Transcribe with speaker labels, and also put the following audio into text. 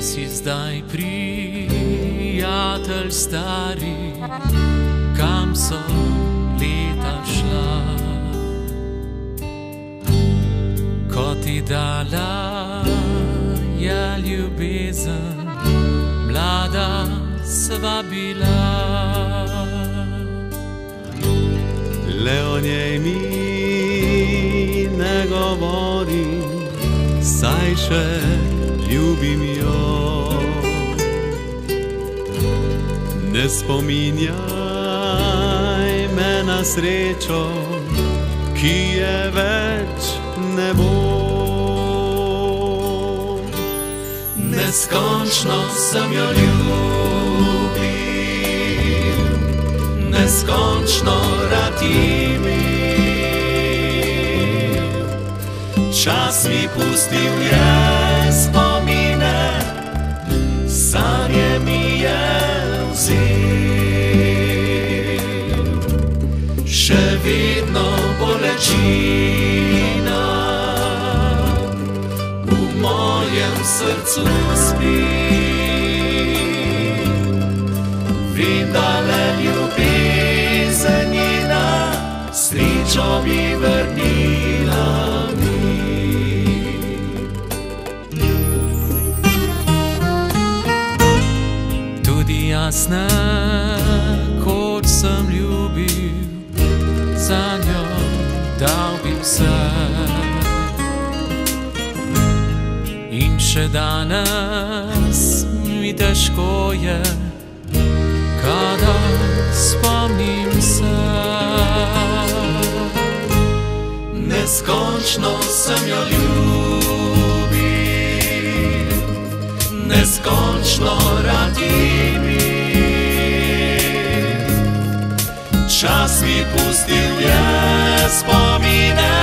Speaker 1: Kje si zdaj, prijatelj stari, kam so leta šla? Ko ti dala je ljubezen, mlada sva bila.
Speaker 2: Le o njej mi ne govorim, saj še ljubim jo. Ne spominjaj me na srečo, ki je več ne bo.
Speaker 1: Neskončno sem jo ljubil, neskončno rad imel. Čas mi pustil je spomine, sanje mi je vzel. Še vedno bolečina v mojem srcu spi. Vem, da le ljubezen njena srečo bi vrnila mi. Tudi jaz nekoč sem ljubil, za njo dal bi vse. In še danes mi težko je, kadar spomnim se. Neskončno sem jo ljubil, neskončno rad imel. Čas mi pustil je spomine,